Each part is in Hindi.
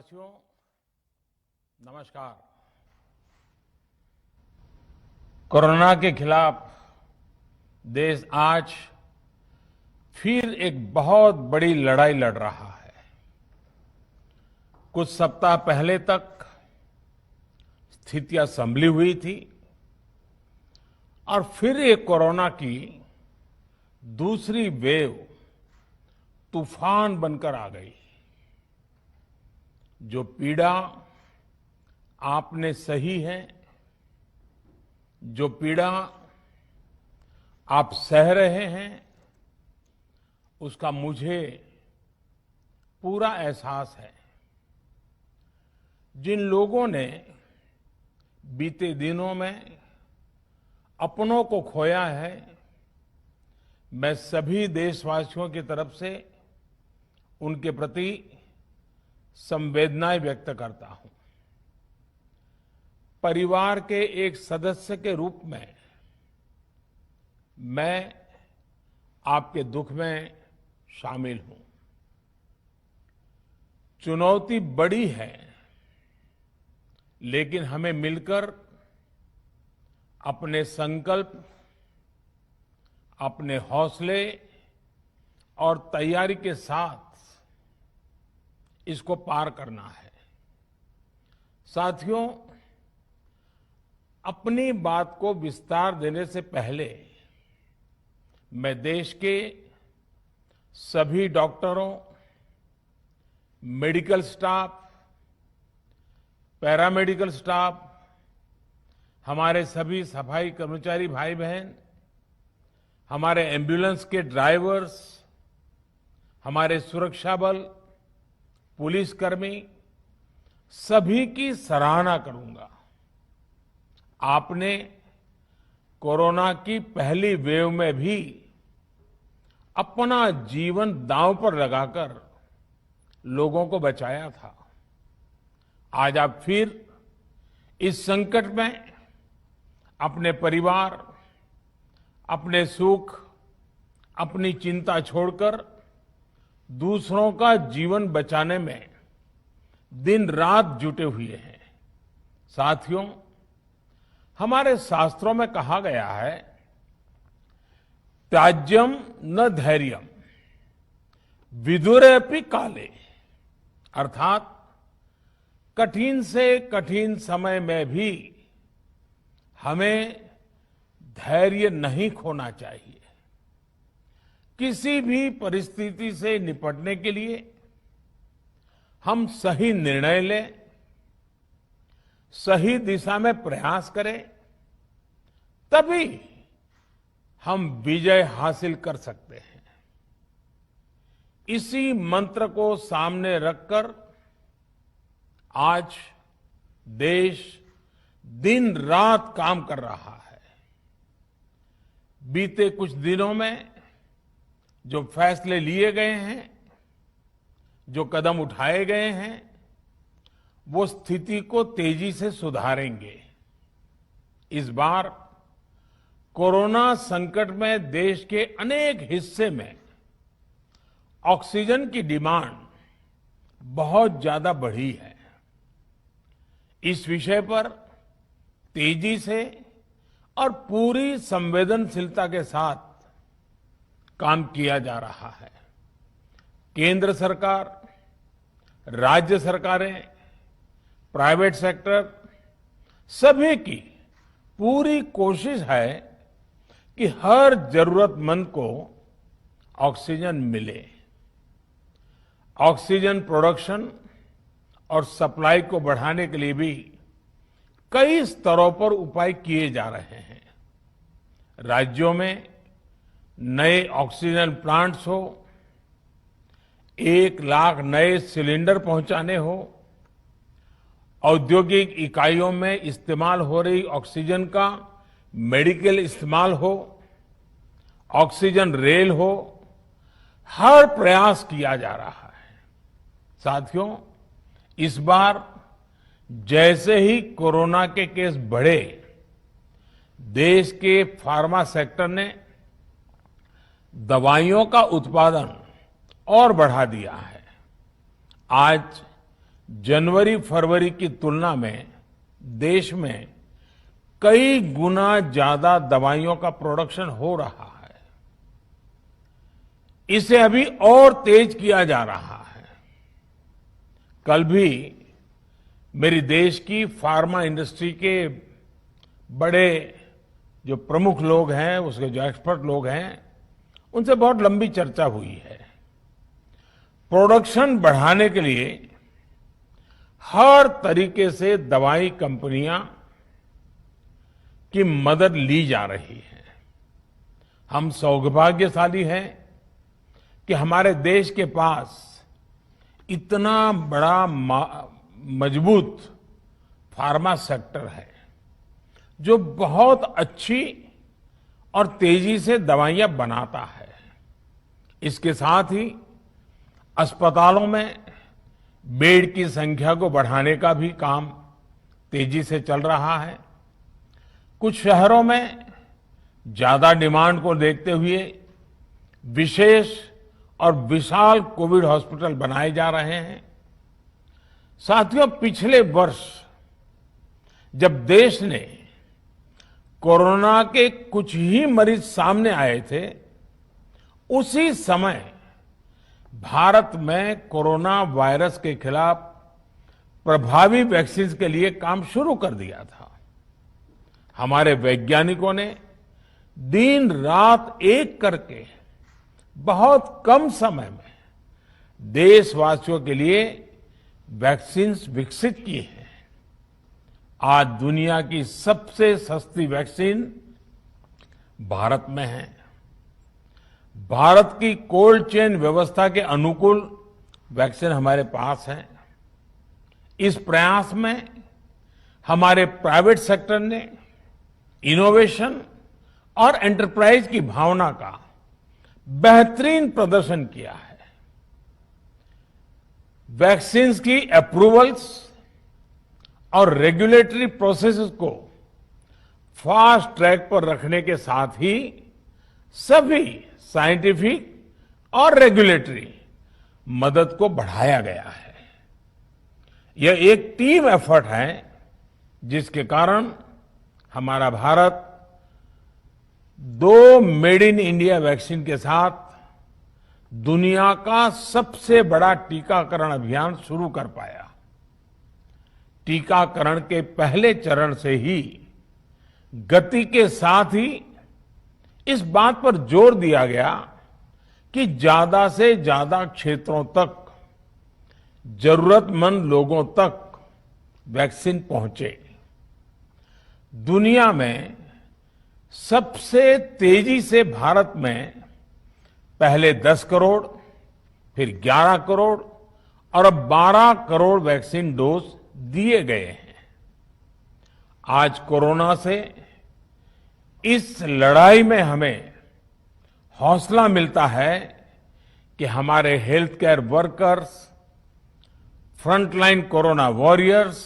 साथियों, नमस्कार। कोरोना के खिलाफ देश आज फिर एक बहुत बड़ी लड़ाई लड़ रहा है। कुछ सप्ताह पहले तक स्थितियां संभली हुई थी और फिर एक कोरोना की दूसरी वेव तूफान बनकर आ गई। जो पीड़ा आपने सही है, जो पीड़ा आप सह रहे हैं, उसका मुझे पूरा एहसास है। जिन लोगों ने बीते दिनों में अपनों को खोया है, मैं सभी देशवासियों की तरफ से उनके प्रति संवेदनाएं व्यक्त करता हूं। परिवार के एक सदस्य के रूप में मैं आपके दुख में शामिल हूं। चुनौती बड़ी है, लेकिन हमें मिलकर अपने संकल्प, अपने हौसले और तैयारी के साथ इसको पार करना है। साथियों, अपनी बात को विस्तार देने से पहले मैं देश के सभी डॉक्टरों, मेडिकल स्टाफ, पैरामेडिकल स्टाफ, हमारे सभी सफाई कर्मचारी भाई बहन, हमारे एम्बुलेंस के ड्राइवर्स, हमारे सुरक्षा बल, पुलिसकर्मी, सभी की सराहना करूंगा। आपने कोरोना की पहली वेव में भी अपना जीवन दांव पर लगाकर लोगों को बचाया था। आज आप फिर इस संकट में अपने परिवार, अपने सुख, अपनी चिंता छोड़कर दूसरों का जीवन बचाने में दिन रात जुटे हुए हैं। साथियों, हमारे शास्त्रों में कहा गया है, त्याज्यम न धैर्यम विदुरेऽपि काले, अर्थात कठिन से कठिन समय में भी हमें धैर्य नहीं खोना चाहिए। किसी भी परिस्थिति से निपटने के लिए हम सही निर्णय लें, सही दिशा में प्रयास करें, तभी हम विजय हासिल कर सकते हैं। इसी मंत्र को सामने रखकर आज देश दिन रात काम कर रहा है। बीते कुछ दिनों में जो फैसले लिए गए हैं, जो कदम उठाए गए हैं, वो स्थिति को तेजी से सुधारेंगे। इस बार कोरोना संकट में देश के अनेक हिस्से में ऑक्सीजन की डिमांड बहुत ज्यादा बढ़ी है। इस विषय पर तेजी से और पूरी संवेदनशीलता के साथ काम किया जा रहा है। केंद्र सरकार, राज्य सरकारें, प्राइवेट सेक्टर, सभी की पूरी कोशिश है कि हर जरूरतमंद को ऑक्सीजन मिले। ऑक्सीजन प्रोडक्शन और सप्लाई को बढ़ाने के लिए भी कई स्तरों पर उपाय किए जा रहे हैं। राज्यों में नए ऑक्सीजन प्लांट्स हो, 1 लाख नए सिलेंडर पहुंचाने हो, औद्योगिक इकाइयों में इस्तेमाल हो रही ऑक्सीजन का मेडिकल इस्तेमाल हो, ऑक्सीजन रेल हो, हर प्रयास किया जा रहा है। साथियों, इस बार जैसे ही कोरोना के केस बढ़े, देश के फार्मा सेक्टर ने दवाइयों का उत्पादन और बढ़ा दिया है। आज जनवरी फरवरी की तुलना में देश में कई गुना ज्यादा दवाइयों का प्रोडक्शन हो रहा है। इसे अभी और तेज किया जा रहा है। कल भी मेरी देश की फार्मा इंडस्ट्री के बड़े जो प्रमुख लोग हैं, उसके जो एक्सपर्ट लोग हैं, उनसे बहुत लंबी चर्चा हुई है। प्रोडक्शन बढ़ाने के लिए हर तरीके से दवाई कंपनियां की मदद ली जा रही है। हम सौभाग्यशाली हैं कि हमारे देश के पास इतना बड़ा मजबूत फार्मा सेक्टर है जो बहुत अच्छी और तेजी से दवाइयां बनाता है। इसके साथ ही अस्पतालों में बेड की संख्या को बढ़ाने का भी काम तेजी से चल रहा है। कुछ शहरों में ज्यादा डिमांड को देखते हुए विशेष और विशाल कोविड हॉस्पिटल बनाए जा रहे हैं। साथियों, पिछले वर्ष जब देश ने कोरोना के कुछ ही मरीज सामने आए थे, उसी समय भारत में कोरोना वायरस के खिलाफ प्रभावी वैक्सीन के लिए काम शुरू कर दिया था। हमारे वैज्ञानिकों ने दिन रात एक करके बहुत कम समय में देशवासियों के लिए वैक्सीन विकसित की है। आज दुनिया की सबसे सस्ती वैक्सीन भारत में है। भारत की कोल्ड चेन व्यवस्था के अनुकूल वैक्सीन हमारे पास है। इस प्रयास में हमारे प्राइवेट सेक्टर ने इनोवेशन और एंटरप्राइज की भावना का बेहतरीन प्रदर्शन किया है। वैक्सीन की अप्रूवल्स और रेगुलेटरी प्रोसेसेस को फास्ट ट्रैक पर रखने के साथ ही सभी साइंटिफिक और रेगुलेटरी मदद को बढ़ाया गया है। यह एक टीम एफर्ट है जिसके कारण हमारा Bharat 2 made in India vaccine के साथ दुनिया का सबसे बड़ा टीकाकरण अभियान शुरू कर पाया। टीकाकरण के पहले चरण से ही गति के साथ ही इस बात पर जोर दिया गया कि ज्यादा से ज्यादा क्षेत्रों तक, जरूरतमंद लोगों तक वैक्सीन पहुंचे। दुनिया में सबसे तेजी से भारत में पहले 10 करोड़, फिर 11 करोड़ और अब 12 करोड़ वैक्सीन डोज दिए गए हैं। आज कोरोना से इस लड़ाई में हमें हौसला मिलता है कि हमारे health care workers, frontline corona warriors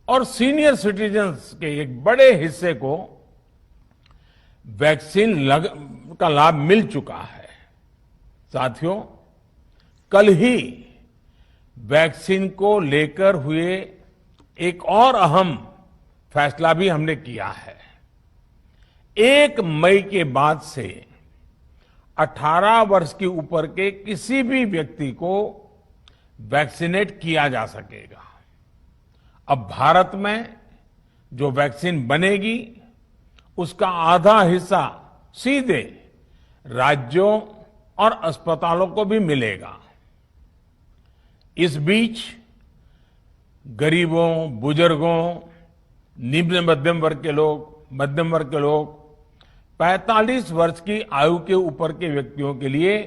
और सीनियर सिटीजन्स के एक बड़े हिस्से को वैक्सीन का लाभ मिल चुका है। साथियों, कल ही वैक्सीन को लेकर हुए एक और अहम फैसला भी हमने किया है। 1 मई के बाद से 18 वर्ष के ऊपर के किसी भी व्यक्ति को वैक्सीनेट किया जा सकेगा। अब भारत में जो वैक्सीन बनेगी उसका आधा हिस्सा सीधे राज्यों और अस्पतालों को भी मिलेगा। इस बीच गरीबों, बुजुर्गों, निम्न मध्यम वर्ग के लोग 45 वर्ष की आयु के ऊपर के व्यक्तियों के लिए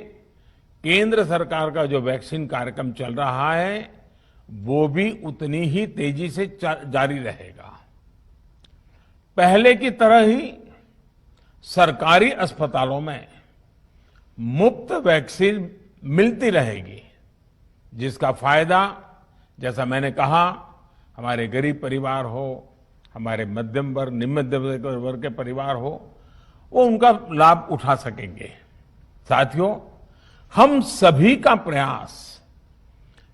केंद्र सरकार का जो वैक्सीन कार्यक्रम चल रहा है वो भी उतनी ही तेजी से जारी रहेगा। पहले की तरह ही सरकारी अस्पतालों में मुफ्त वैक्सीन मिलती रहेगी, जिसका फायदा, जैसा मैंने कहा, हमारे गरीब परिवार हो, हमारे मध्यम वर्ग, निम्न मध्यम वर्ग के परिवार हो, वो उनका लाभ उठा सकेंगे। साथियों, हम सभी का प्रयास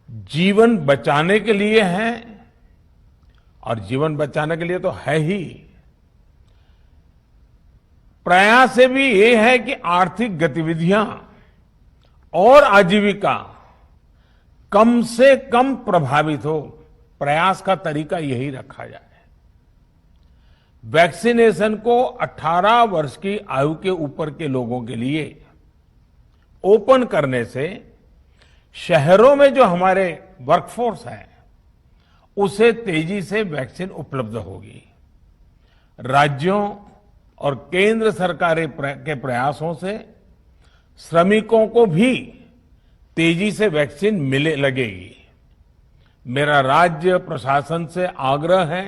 जीवन बचाने के लिए है, और जीवन बचाने के लिए तो है ही। प्रयास से भी ये है कि आर्थिक गतिविधियां और आजीविका कम से कम प्रभावित हो। प्रयास का तरीका यही रखा जाए। वैक्सीनेशन को 18 वर्ष की आयु के ऊपर के लोगों के लिए ओपन करने से शहरों में जो हमारे वर्कफोर्स है उसे तेजी से वैक्सीन उपलब्ध होगी। राज्यों और केंद्र सरकार के प्रयासों से श्रमिकों को भी तेजी से वैक्सीन मिले लगेगी। मेरा राज्य प्रशासन से आग्रह है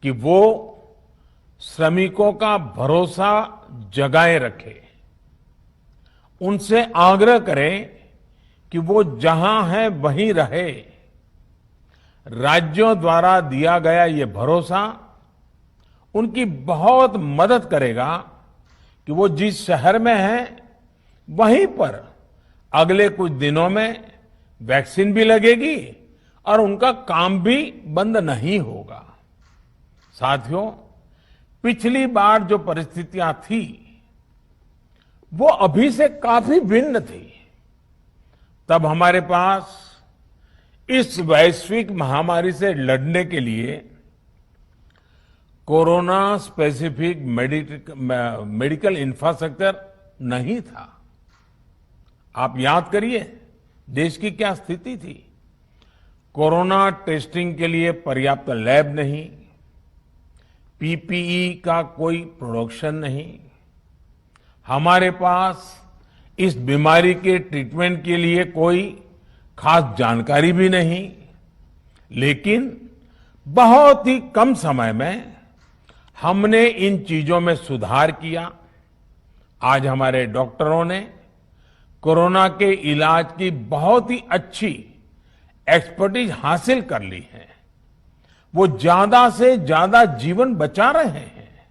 कि वो श्रमिकों का भरोसा जगाए रखे। उनसे आग्रह करें कि वो जहां है वहीं रहे। राज्यों द्वारा दिया गया ये भरोसा उनकी बहुत मदद करेगा कि वो जिस शहर में हैं वहीं पर अगले कुछ दिनों में वैक्सीन भी लगेगी और उनका काम भी बंद नहीं होगा। साथियों, पिछली बार जो परिस्थितियां थी वो अभी से काफी भिन्न थी। तब हमारे पास इस वैश्विक महामारी से लड़ने के लिए कोरोना स्पेसिफिक मेडिकल इंफ्रास्ट्रक्चर नहीं था। आप याद करिए देश की क्या स्थिति थी। कोरोना टेस्टिंग के लिए पर्याप्त लैब नहीं, पीपीई का कोई प्रोडक्शन नहीं, हमारे पास इस बीमारी के ट्रीटमेंट के लिए कोई खास जानकारी भी नहीं। लेकिन बहुत ही कम समय में हमने इन चीजों में सुधार किया। आज हमारे डॉक्टरों ने कोरोना के इलाज की बहुत ही अच्छी एक्सपर्टीज हासिल कर ली है। वो ज्यादा से ज्यादा जीवन बचा रहे हैं।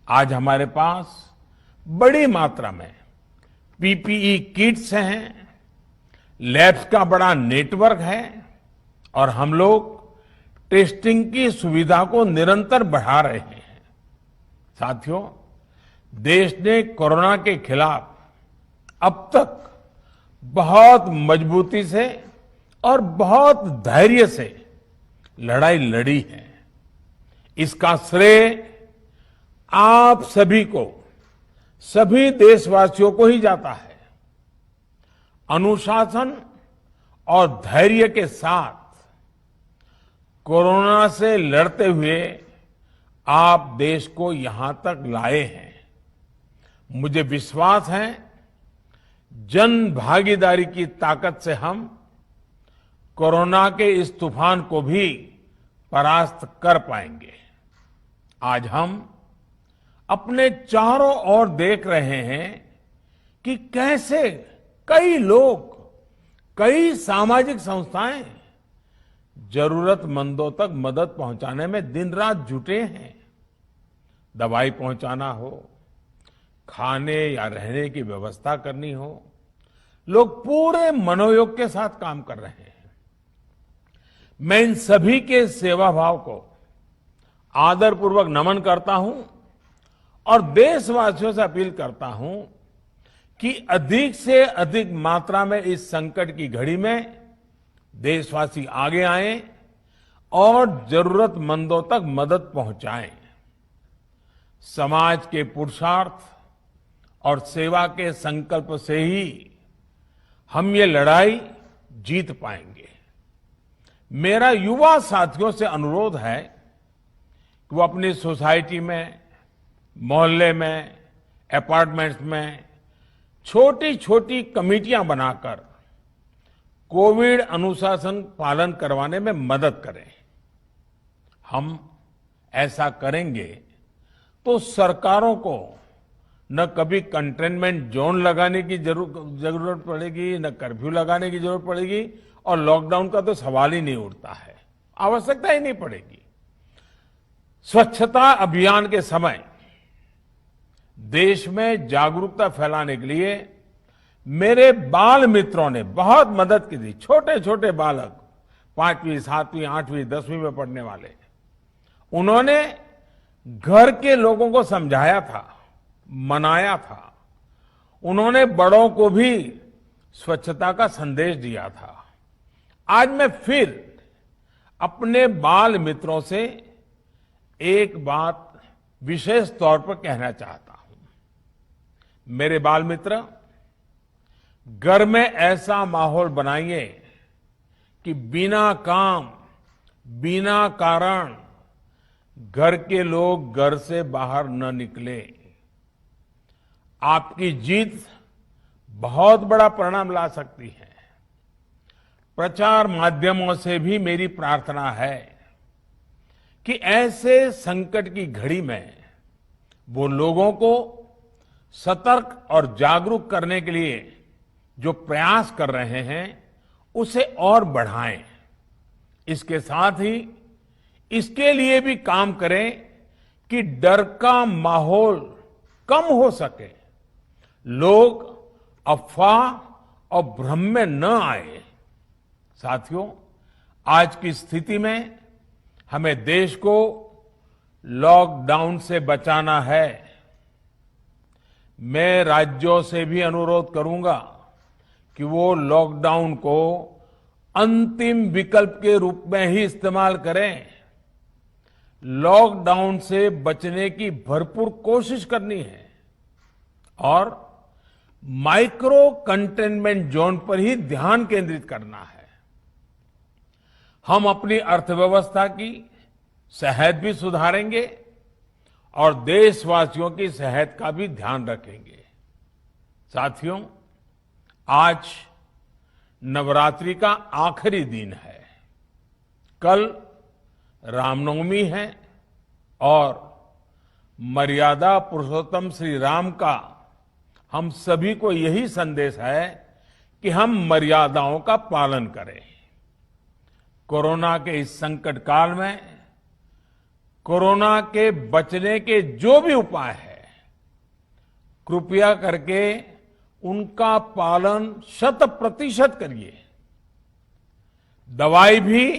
आज हमारे पास बड़ी मात्रा में पीपीई किट्स हैं, लैब्स का बड़ा नेटवर्क है और हम लोग टेस्टिंग की सुविधा को निरंतर बढ़ा रहे हैं। साथियों, देश ने कोरोना के खिलाफ अब तक बहुत मजबूती से और बहुत धैर्य से लड़ाई लड़ी है। इसका श्रेय आप सभी को, सभी देशवासियों को ही जाता है। अनुशासन और धैर्य के साथ कोरोना से लड़ते हुए आप देश को यहां तक लाए हैं। मुझे विश्वास है जन भागीदारी की ताकत से हम कोरोना के इस तूफान को भी परास्त कर पाएंगे। आज हम अपने चारों ओर देख रहे हैं कि कैसे कई लोग, कई सामाजिक संस्थाएं जरूरतमंदों तक मदद पहुंचाने में दिन रात जुटे हैं। दवाई पहुंचाना हो, खाने या रहने की व्यवस्था करनी हो, लोग पूरे मनोयोग के साथ काम कर रहे हैं। मैं इन सभी के सेवा भाव को आदरपूर्वक नमन करता हूं और देशवासियों से अपील करता हूं कि अधिक से अधिक मात्रा में इस संकट की घड़ी में देशवासी आगे आएं और जरूरतमंदों तक मदद पहुंचाएं। समाज के पुरुषार्थ और सेवा के संकल्प से ही हम ये लड़ाई जीत पाएंगे। मेरा युवा साथियों से अनुरोध है कि वो अपनी सोसाइटी में, मोहल्ले में, अपार्टमेंट्स में छोटी छोटी कमेटियां बनाकर कोविड अनुशासन पालन करवाने में मदद करें। हम ऐसा करेंगे तो सरकारों को न कभी कंटेनमेंट जोन लगाने की जरूरत पड़ेगी, न कर्फ्यू लगाने की जरूरत पड़ेगी और लॉकडाउन का तो सवाल ही नहीं उठता है, आवश्यकता ही नहीं पड़ेगी। स्वच्छता अभियान के समय देश में जागरूकता फैलाने के लिए मेरे बाल मित्रों ने बहुत मदद की थी। छोटे छोटे बालक, 5वीं, 7वीं, 8वीं, 10वीं में पढ़ने वाले, उन्होंने घर के लोगों को समझाया था, मनाया था। उन्होंने बड़ों को भी स्वच्छता का संदेश दिया था। आज मैं फिर अपने बाल मित्रों से एक बात विशेष तौर पर कहना चाहता हूं। मेरे बाल मित्र, घर में ऐसा माहौल बनाइए कि बिना काम, बिना कारण घर के लोग घर से बाहर न निकले। आपकी जीत बहुत बड़ा परिणाम ला सकती है। प्रचार माध्यमों से भी मेरी प्रार्थना है कि ऐसे संकट की घड़ी में वो लोगों को सतर्क और जागरूक करने के लिए जो प्रयास कर रहे हैं उसे और बढ़ाएं। इसके साथ ही इसके लिए भी काम करें कि डर का माहौल कम हो सके, लोग अफवाह और भ्रम में न आए। साथियों, आज की स्थिति में हमें देश को लॉकडाउन से बचाना है। मैं राज्यों से भी अनुरोध करूंगा कि वो लॉकडाउन को अंतिम विकल्प के रूप में ही इस्तेमाल करें। लॉकडाउन से बचने की भरपूर कोशिश करनी है और माइक्रो कंटेनमेंट जोन पर ही ध्यान केंद्रित करना है। हम अपनी अर्थव्यवस्था की सेहत भी सुधारेंगे और देशवासियों की सेहत का भी ध्यान रखेंगे। साथियों, आज नवरात्रि का आखिरी दिन है। कल रामनवमी है और मर्यादा पुरुषोत्तम श्री राम का हम सभी को यही संदेश है कि हम मर्यादाओं का पालन करें। कोरोना के इस संकट काल में कोरोना के बचने के जो भी उपाय है, कृपया करके उनका पालन 100% करिए। दवाई भी,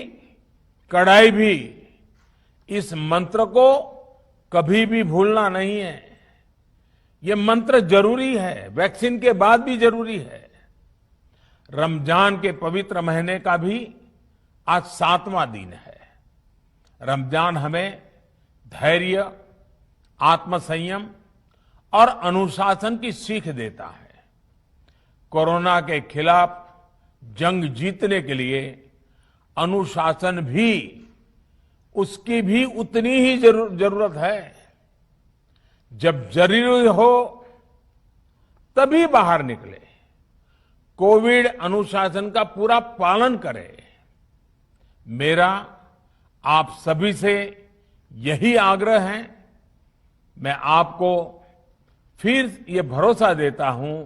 कड़ाई भी, इस मंत्र को कभी भी भूलना नहीं है। ये मंत्र जरूरी है, वैक्सीन के बाद भी जरूरी है। रमजान के पवित्र महीने का भी आज 7वां दिन है। रमजान हमें धैर्य, आत्मसंयम और अनुशासन की सीख देता है। कोरोना के खिलाफ जंग जीतने के लिए अनुशासन भी, उसकी भी उतनी ही जरूरत है। जब जरूरी हो तभी बाहर निकले। कोविड अनुशासन का पूरा पालन करें। मेरा आप सभी से यही आग्रह है। मैं आपको फिर ये भरोसा देता हूं,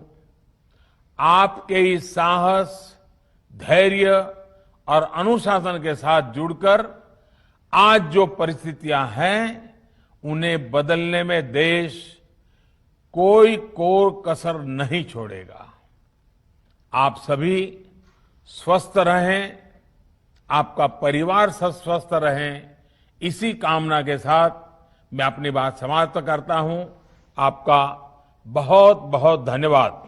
आपके इस साहस, धैर्य और अनुशासन के साथ जुड़कर आज जो परिस्थितियां हैं उन्हें बदलने में देश कोई कोर कसर नहीं छोड़ेगा। आप सभी स्वस्थ रहें, आपका परिवार सब स्वस्थ रहें, इसी कामना के साथ मैं अपनी बात समाप्त करता हूं। आपका बहुत बहुत धन्यवाद।